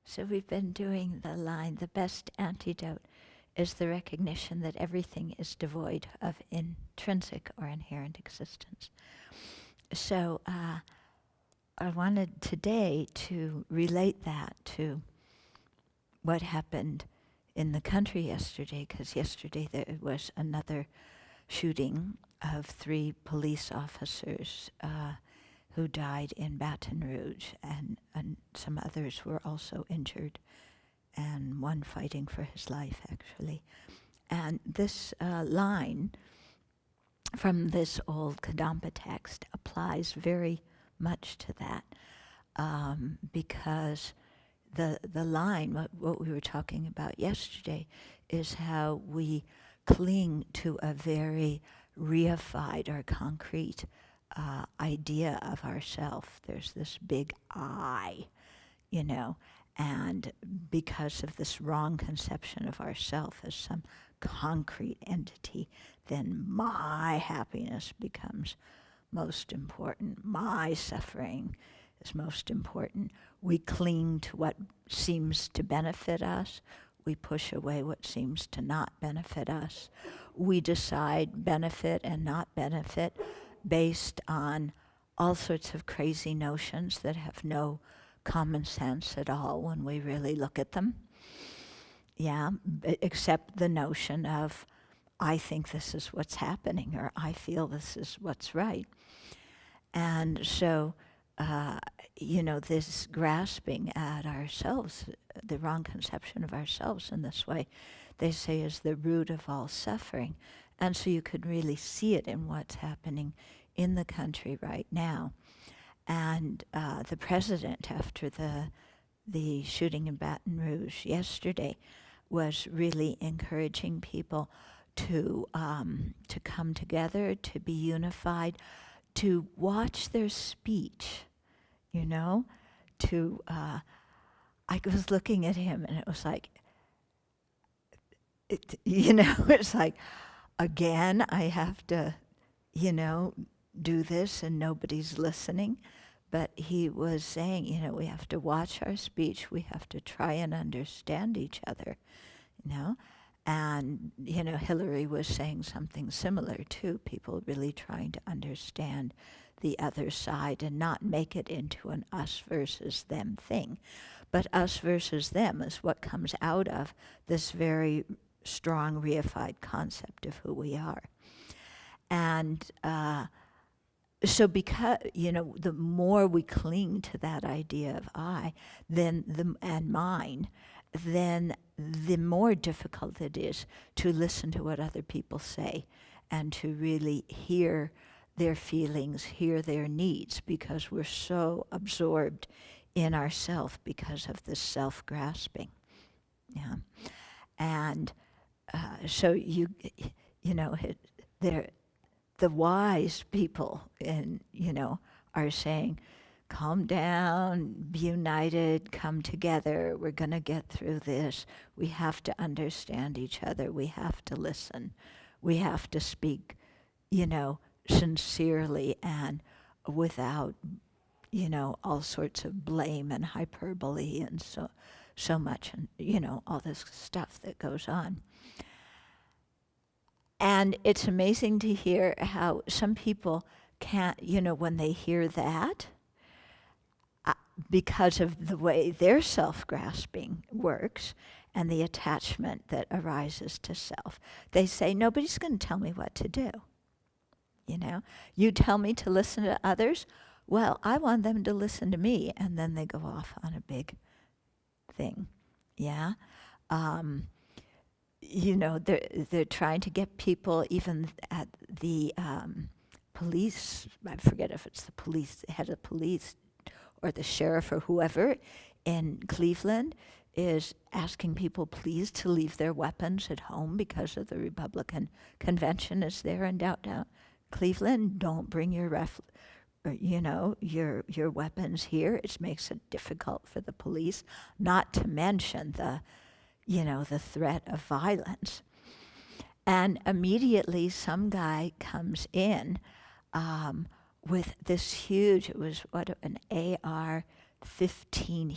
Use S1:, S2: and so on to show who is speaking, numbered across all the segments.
S1: So we've been doing the line, the best antidote is the recognition that everything is devoid of intrinsic or inherent existence. So I wanted today to relate that to what happened in the country yesterday, because yesterday there was another shooting of 3 police officers who died in Baton Rouge, and some others were also injured, and one fighting for his life, actually. And this line from this old Kadampa text applies very much to that, because the line, what we were talking about yesterday, is how we cling to a very reified or concrete idea of ourself. There's this big I, and because of this wrong conception of ourself as some concrete entity, then my happiness becomes most important. My suffering is most important. We cling to what seems to benefit us. We push away what seems to not benefit us. We decide benefit and not benefit based on all sorts of crazy notions that have no common sense at all when we really look at them. Yeah, except the notion of, I think this is what's happening, or I feel this is what's right. And so, this grasping at ourselves, the wrong conception of ourselves in this way, they say is the root of all suffering. And so you could really see it in what's happening in the country right now. And the president, after the shooting in Baton Rouge yesterday, was really encouraging people to come together, to be unified, to watch their speech, I was looking at him and it was like, it's like, again, I have to, do this and nobody's listening. But he was saying, we have to watch our speech. We have to try and understand each other, And, Hillary was saying something similar too. People really trying to understand the other side and not make it into an us versus them thing. But us versus them is what comes out of this very strong reified concept of who we are. And so because, the more we cling to that idea of I and mine, then the more difficult it is to listen to what other people say and to really hear their feelings, hear their needs, because we're so absorbed in ourself because of this self-grasping. Yeah. And so the wise people are saying, calm down, be united, come together, we're going to get through this. We have to understand each other. We have to listen. We have to speak, sincerely and without, all sorts of blame and hyperbole and so much, and, all this stuff that goes on. And it's amazing to hear how some people can't, when they hear that, because of the way their self-grasping works and the attachment that arises to self, they say, nobody's going to tell me what to do. You tell me to listen to others, well, I want them to listen to me, and then they go off on a big thing. Yeah. They're trying to get people, even at the police, I forget if it's the police, head of police, or the sheriff or whoever in Cleveland, is asking people please to leave their weapons at home because of the Republican convention is there in downtown Cleveland. Don't bring your your weapons here. It makes it difficult for the police, not to mention the threat of violence. And immediately some guy comes in with this huge, it was an AR-15,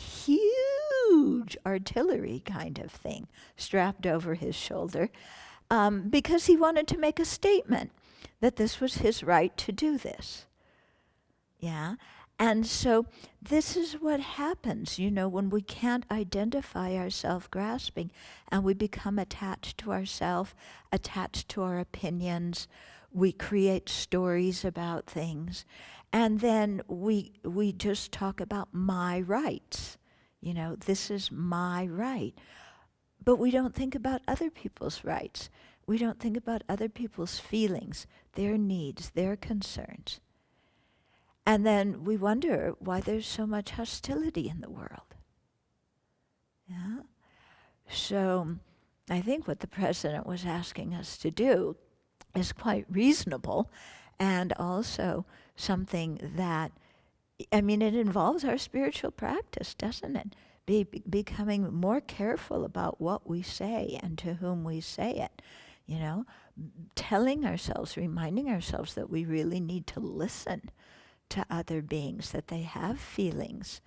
S1: huge artillery kind of thing strapped over his shoulder, because he wanted to make a statement that this was his right to do this. Yeah? And so this is what happens, when we can't identify ourselves grasping and we become attached to ourselves, attached to our opinions. We create stories about things. And then we just talk about my rights. This is my right. But we don't think about other people's rights. We don't think about other people's feelings, their needs, their concerns. And then we wonder why there's so much hostility in the world. Yeah? So I think what the president was asking us to do is quite reasonable, and also something that, it involves our spiritual practice, doesn't it? Becoming more careful about what we say and to whom we say it. Telling ourselves, reminding ourselves that we really need to listen to other beings, that they have feelings,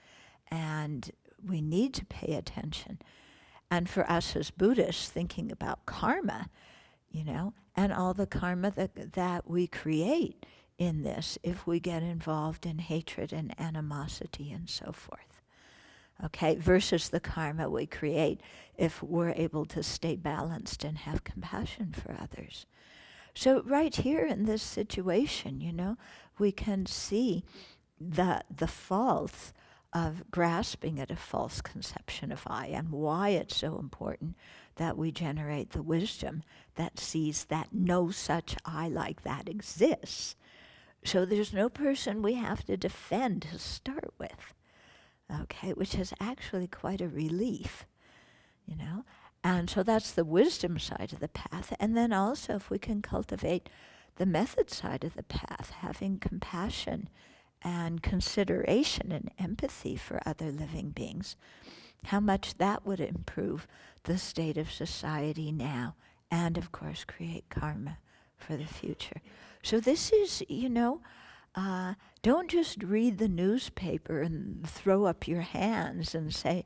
S1: and we need to pay attention. And for us as Buddhists, thinking about karma, and all the karma that we create in this if we get involved in hatred and animosity and so forth. Okay, versus the karma we create if we're able to stay balanced and have compassion for others. So right here in this situation, we can see the faults of grasping at a false conception of I, and why it's so important that we generate the wisdom that sees that no such I like that exists. So there's no person we have to defend to start with, okay, which is actually quite a relief, And so that's the wisdom side of the path. And then also if we can cultivate the method side of the path, having compassion and consideration and empathy for other living beings, how much that would improve the state of society now, and of course create karma for the future. So this is, don't just read the newspaper and throw up your hands and say,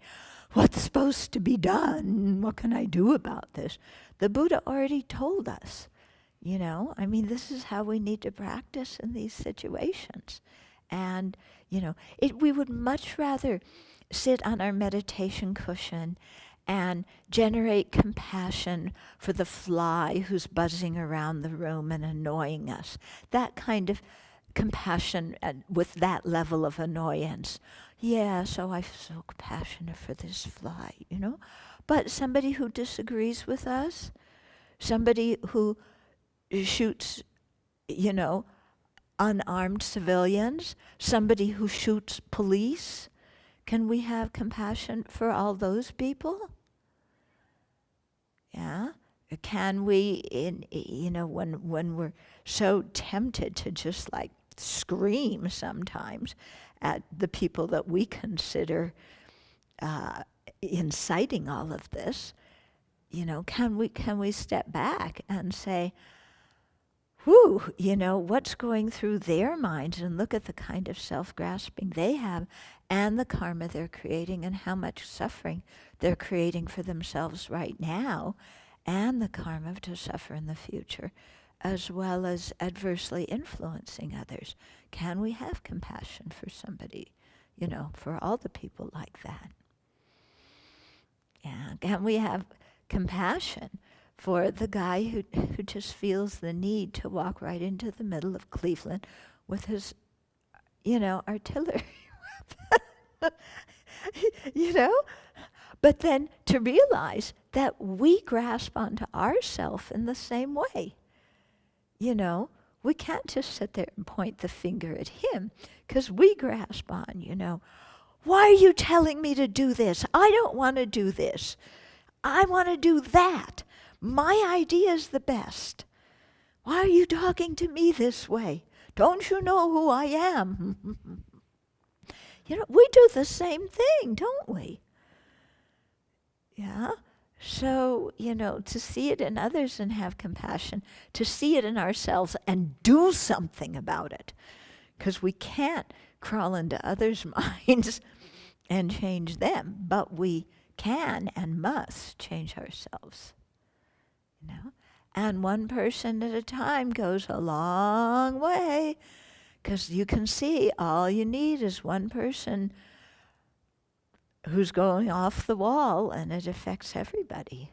S1: what's supposed to be done? What can I do about this? The Buddha already told us, this is how we need to practice in these situations. And, we would much rather sit on our meditation cushion and generate compassion for the fly who's buzzing around the room and annoying us. That kind of compassion with that level of annoyance. Yeah, so I feel so compassionate for this fly, But somebody who disagrees with us, somebody who shoots, unarmed civilians, somebody who shoots police, can we have compassion for all those people? Yeah? Can we, when we're so tempted to just scream sometimes at the people that we consider inciting all of this, can we step back and say, whew, what's going through their minds, and look at the kind of self-grasping they have and the karma they're creating and how much suffering they're creating for themselves right now, and the karma to suffer in the future, as well as adversely influencing others. Can we have compassion for somebody, for all the people like that? Yeah. Can we have compassion for the guy who just feels the need to walk right into the middle of Cleveland with his, artillery weapon, But then to realize that we grasp onto ourself in the same way. We can't just sit there and point the finger at him, because we grasp on, why are you telling me to do this? I don't want to do this. I want to do that. My idea is the best. Why are you talking to me this way? Don't you know who I am? We do the same thing, don't we? Yeah? So, to see it in others and have compassion, to see it in ourselves and do something about it. Because we can't crawl into others' minds and change them, but we can and must change ourselves, you know. And one person at a time goes a long way, because you can see all you need is one person who's going off the wall, and it affects everybody.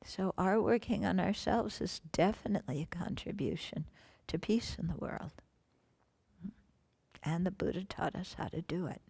S1: So our working on ourselves is definitely a contribution to peace in the world. And the Buddha taught us how to do it.